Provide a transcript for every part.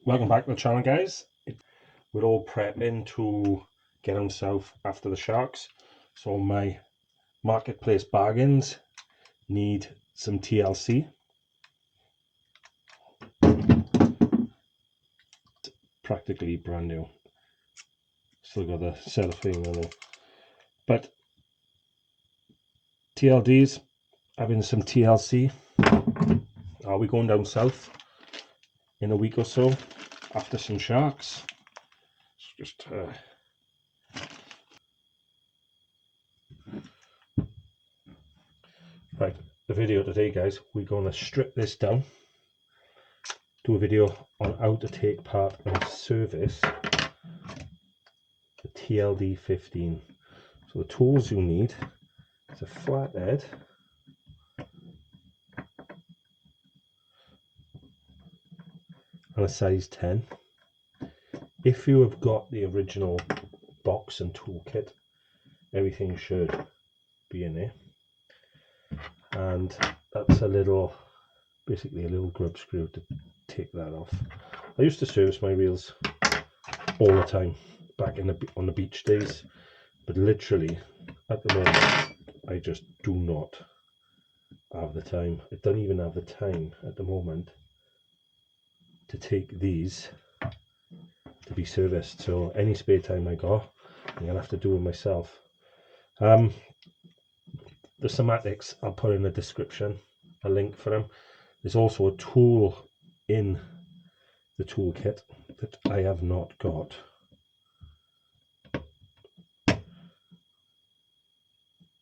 Welcome back to the channel, guys. We're all prepping to get on south after the sharks, so my marketplace bargains need some TLC. Practically brand new, still got the cellophane on it, but TLDs, having some TLC. Are we going down south in a week or so after some sharks? Just right, the video today, guys, we're going to strip this down, do a video on how to take part and service the TLD 15. So the tools you need is a flathead, and a size 10. If you have got the original box and toolkit, everything should be in there. And that's a little, basically a little grub screw to take that off. I used to service my reels all the time back on the beach days, but literally at the moment I just do not have the time. I don't even have the time at the moment to take these to be serviced, so any spare time I got, I'm gonna have to do it myself. The somatics I'll put in the description, a link for them. There's also a tool in the toolkit that I have not got.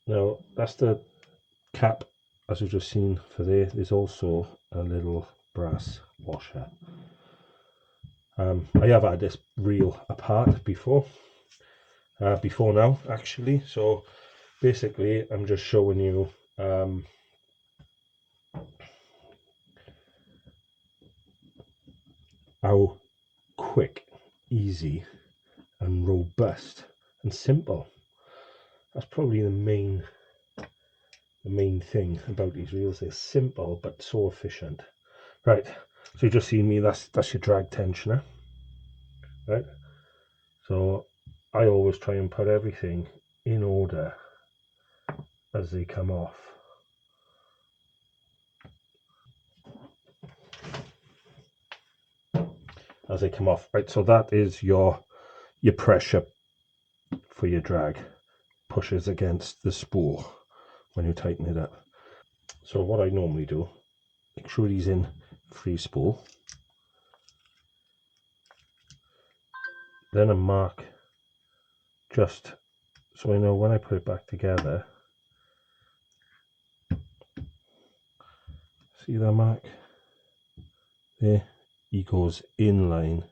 Now that's the cap, as we've just seen for there. There's also a little brass washer. I have had this reel apart before now actually, so basically I'm just showing you how quick, easy and robust and simple. That's probably the main thing about these reels. They're simple but so efficient. Right, so you just seen me, that's your drag tensioner, right? So I always try and put everything in order as they come off. Right, so that is your pressure for your drag, pushes against the spool when you tighten it up. So what I normally do, make sure he's in free spool, then I mark just so I know when I put it back together. See that mark there? He goes in line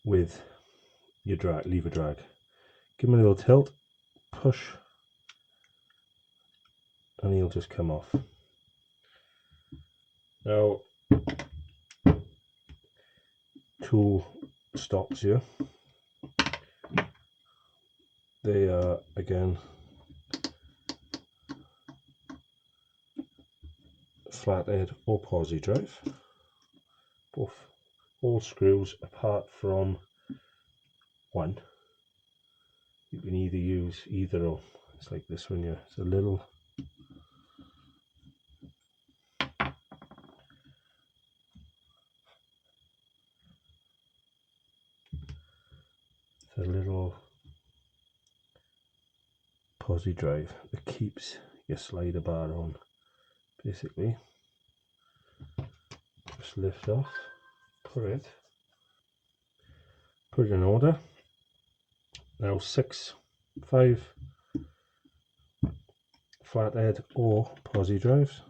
with your drag, lever drag. Give him a little tilt, push, and he'll just come off. Now, tool stops here. They are again flathead or posi drive. Both, all screws apart from one. You can either use either or. It's like this one here. It's a little posi drive that keeps your slider bar on. Basically, just lift off, put it in order. Now 5 flathead or posi drives.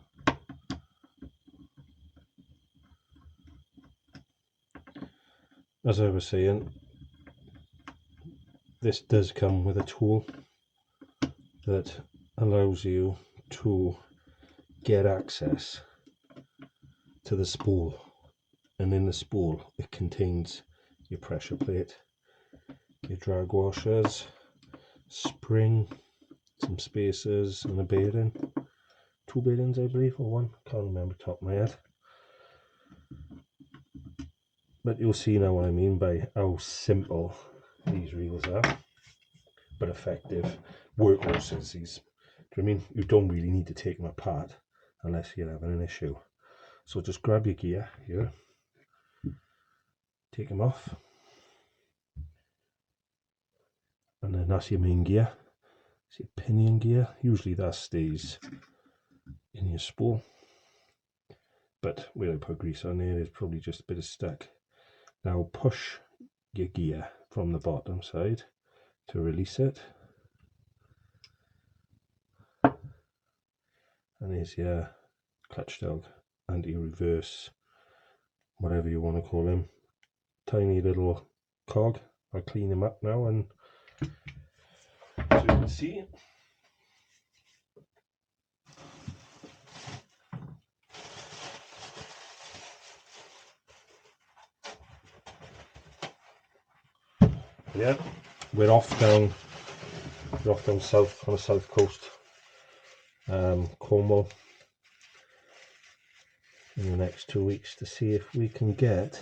As I was saying, this does come with a tool that allows you to get access to the spool, and in the spool it contains your pressure plate, your drag washers, spring, some spacers and a bearing. 2 bearings I believe, or one, can't remember top of my head. But you'll see now what I mean by how simple these reels are, but effective workhorses. These, do you know what I mean? You don't really need to take them apart unless you're having an issue. So just grab your gear here, take them off, and then that's your main gear. It's your pinion gear. Usually that stays in your spool, but where I put grease on there, there's probably just a bit of stuck. Now push your gear from the bottom side to release it, and there's your clutch dog, anti-reverse, whatever you want to call him. Tiny little cog. I'll clean him up now, and as you can see, yeah, we're off down south on the south coast, Cornwall, in the next 2 weeks to see if we can get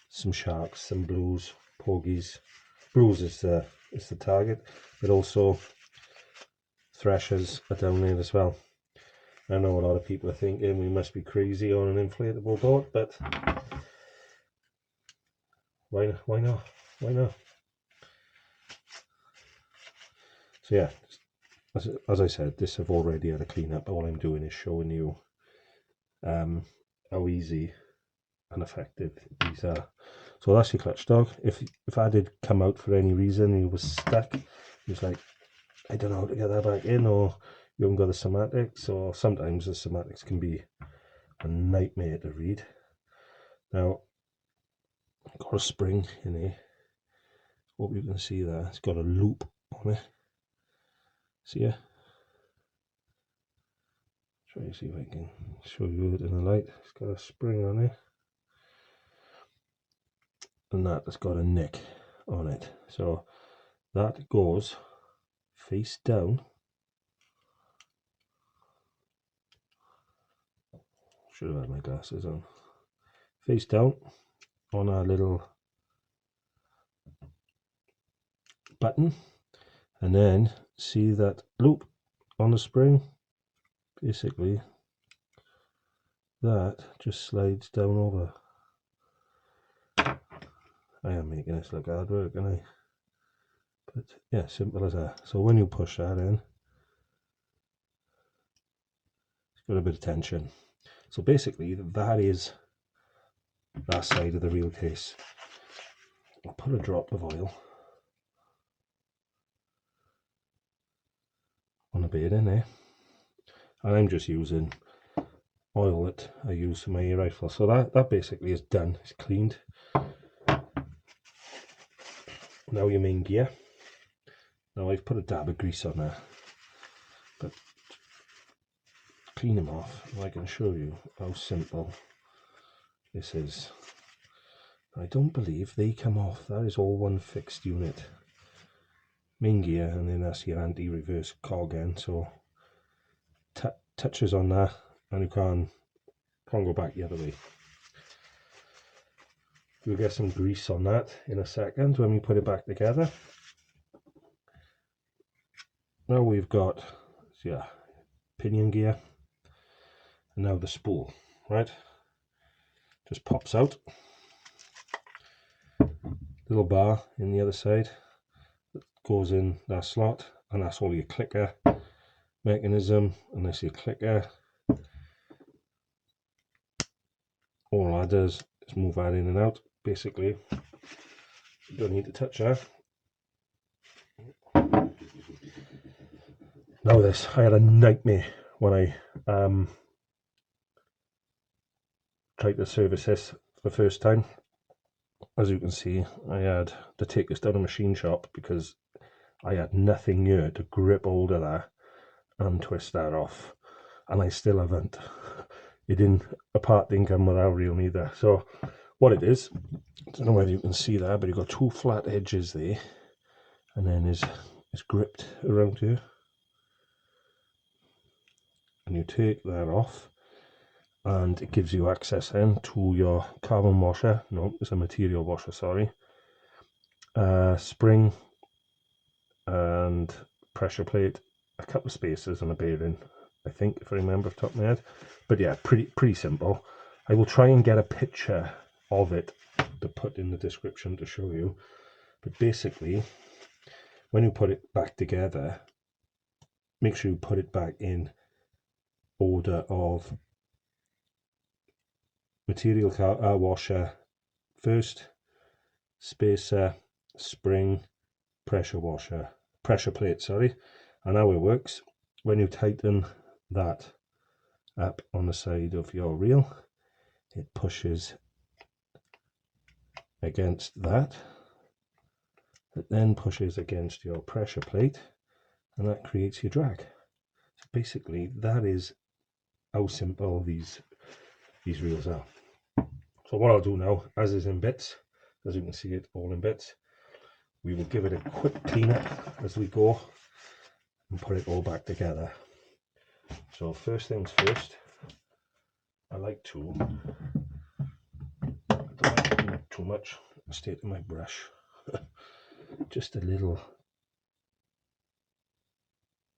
some sharks, some blues, porgies. Blues is the target, but also thrashers are down there as well. I know a lot of people are thinking we must be crazy on an inflatable boat, but why not? So yeah, as I said, this have already had a clean up. All I'm doing is showing you how easy and effective these are. So that's your clutch dog. If I did come out for any reason, he was stuck, he was like, I don't know how to get that back in, or you haven't got the somatics, or sometimes the somatics can be a nightmare to read. Now, I've got a spring in here. Hope you can see that. It's got a loop on it. See ya? Try to see if I can show you it in the light. It's got a spring on it, and that has got a nick on it. So that goes face down. Should have had my glasses on. Face down on our little button, and then see that loop on the spring. Basically, that just slides down over. I am making this look hard work, aren't I? But yeah, simple as that. So when you push that in, it's got a bit of tension. So basically, that is that side of the reel case. I'll put a drop of oil on a bit in there, and I'm just using oil that I use for my air rifle. So that basically is done. It's cleaned. Now your main gear. Now I've put a dab of grease on there, but clean them off, and I can show you how simple this is. I don't believe they come off. That is all one fixed unit. Main gear, and then that's your anti-reverse cog end. So touches on that, and you can't go back the other way. We'll get some grease on that in a second when we put it back together. Now we've got pinion gear, and now the spool, right? Just pops out. Little bar in the other side that goes in that slot, and that's all your clicker mechanism, and that's your clicker. All that does is move that in and out. Basically, you don't need to touch that. Now this, I had a nightmare when I tried to service this for the first time. As you can see, I had to take this down to a machine shop because I had nothing here to grip hold of that and twist that off, and I still haven't. A part didn't come with our reel either. So what it is, I don't know whether you can see that, but you've got two flat edges there, and then it's gripped around here, and you take that off, and it gives you access then to your carbon washer, no, it's a material washer, sorry, spring and pressure plate, a couple of spacers and a bearing, I think, if I remember off the top of my head. But yeah, pretty simple. I will try and get a picture of it to put in the description to show you. But basically, when you put it back together, make sure you put it back in order of material washer first, spacer, spring, pressure plate, sorry. And how it works, when you tighten that up on the side of your reel, it pushes against that. It then pushes against your pressure plate, and that creates your drag. So basically, that is how simple these reels are. So what I'll do now, as is in bits, as you can see it all in bits, we will give it a quick clean up as we go and put it all back together. So first things first, I like to, I don't like to clean up too much, stay to my brush, just a little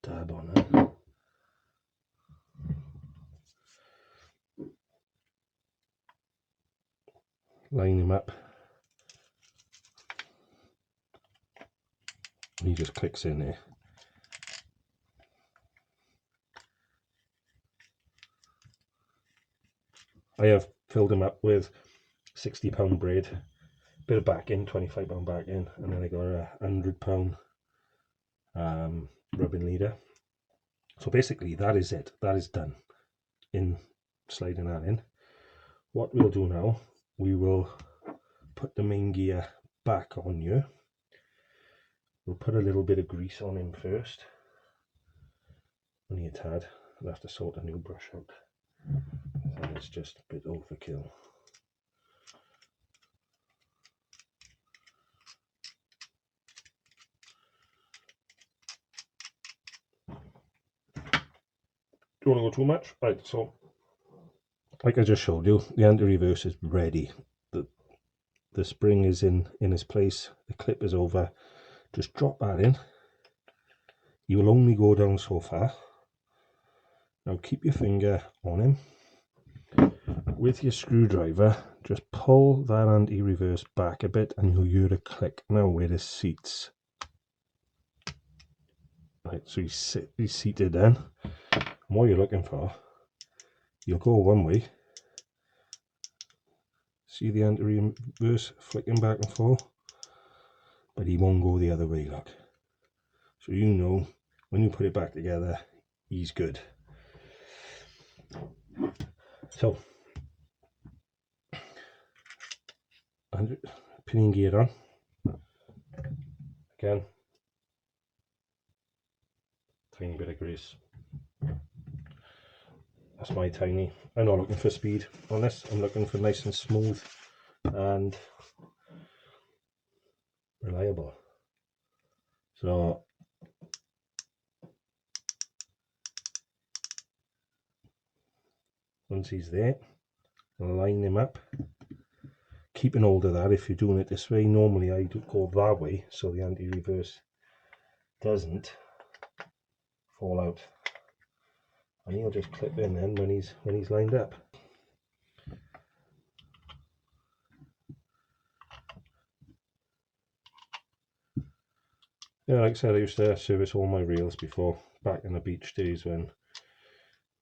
dab on it. Line him up. He just clicks in there. I have filled him up with £60 braid, bit of backing, £25 backing, and then I got a £100 rubbing leader. So basically that is it. That is done in sliding that in. What we'll do now, we will put the main gear back on you. We'll put a little bit of grease on him first. Only a tad. I'll have to sort a new brush out. And it's just a bit overkill. Don't want to go too much. Right, so like I just showed you, the anti-reverse is ready. The spring is in its place, the clip is over. Just drop that in. You will only go down so far. Now keep your finger on him. With your screwdriver, just pull that anti-reverse back a bit and you'll hear a click now where it seats. Right, so he's seated then. And what you're looking for, you'll go one way. See the anti-reverse flicking back and forth? But he won't go the other way, look. So you know, when you put it back together, he's good. So, pinning gear on. Again, tiny bit of grease. That's my tiny. I'm not looking for speed on this. I'm looking for nice and smooth and reliable. So once he's there, line him up. Keeping hold of that if you're doing it this way. Normally I do go that way so the anti-reverse doesn't fall out. And he'll just clip in then when he's lined up. Yeah, like I said, I used to service all my reels before, back in the beach days when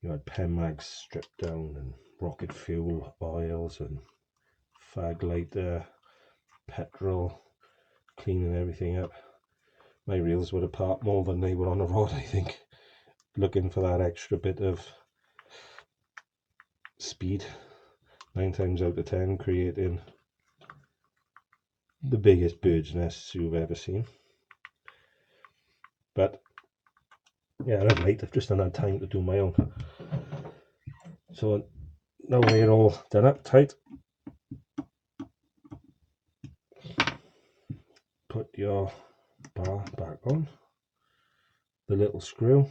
you had pen mags stripped down and rocket fuel oils and fag lighter, petrol, cleaning everything up. My reels would have parked more than they were on the road, I think, looking for that extra bit of speed. 9 times out of 10 creating the biggest bird's nests you've ever seen. But yeah, that's late. I've just had time to do my own. So now they're all done up tight. Put your bar back on. The little screw,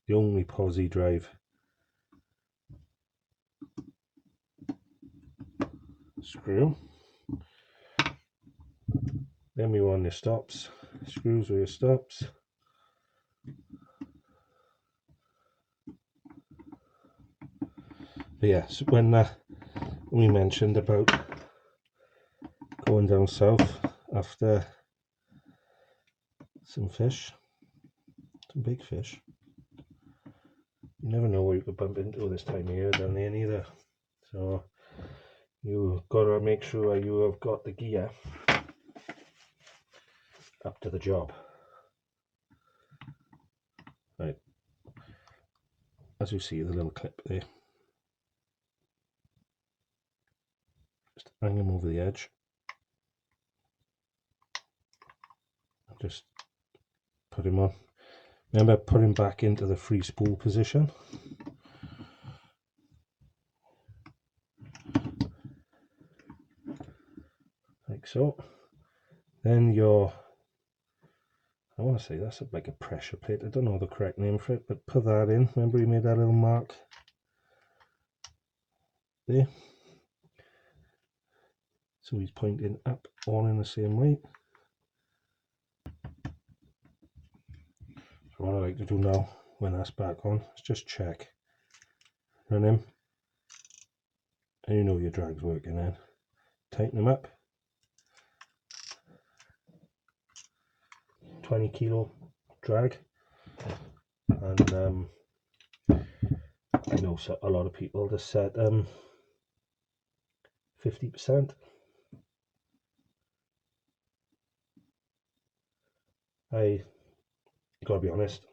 the only posi drive screw. Then we want your stops, screws with your stops. But yeah, so when we mentioned about going down south after some fish, some big fish, you never know what you could bump into this time of year down there neither. So you've got to make sure you have got the gear up to the job. Right, as you see the little clip there, just hang them over the edge. Just put him on. Remember, put him back into the free spool position. Like so. Then your, I want to say that's like a pressure plate. I don't know the correct name for it, but put that in. Remember you made that little mark there? So he's pointing up, all in the same way. So what I like to do now, when that's back on, is just check. Run him. And you know your drag's working then. Tighten him up. 20 kilo drag. And I know a lot of people just set 50%. I gotta be honest,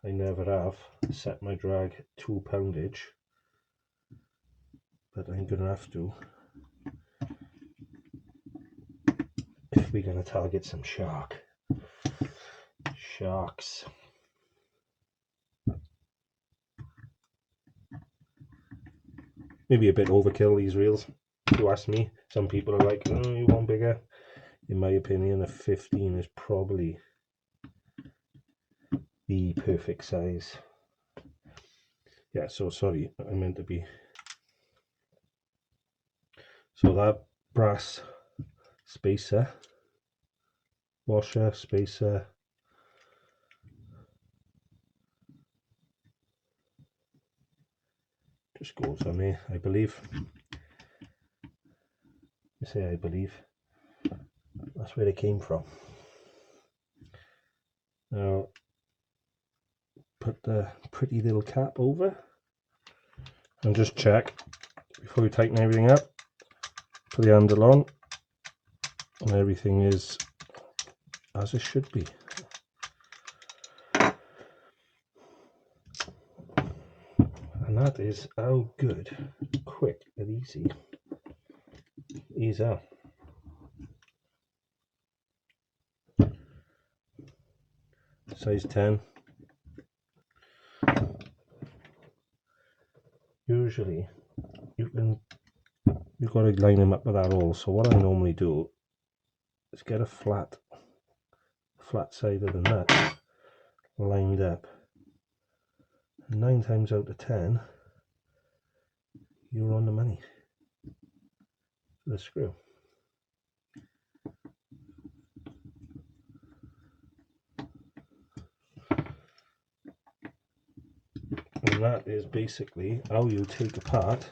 I never have set my drag 2 poundage, but I'm gonna have to if we're gonna target some sharks. Maybe a bit overkill, these reels, if you ask me. Some people are like, oh, you want bigger. In my opinion, a 15 is probably the perfect size. Yeah, so sorry, I meant to be. So that brass spacer, washer, spacer, just goes on there, I believe. I say I believe. That's where it came from. Now, put the pretty little cap over and just check before we tighten everything up. Put the handle on and everything is as it should be. And that is how good, quick and easy these are. Size 10. Usually you've got to line them up with that hole. So what I normally do is get a flat side of the nut lined up. 9 times out of 10 you're on the money for the screw. And that is basically how you take apart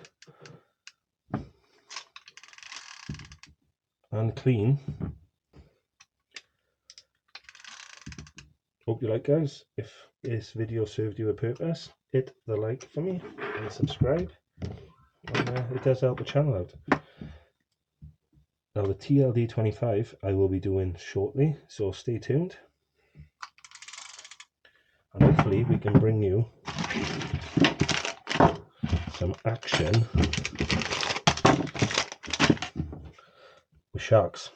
and clean. Hope you like, guys. If this video served you a purpose, hit the like for me and subscribe, and it does help the channel out. Now the TLD 25 I will be doing shortly, so stay tuned, and hopefully we can bring you some action with sharks.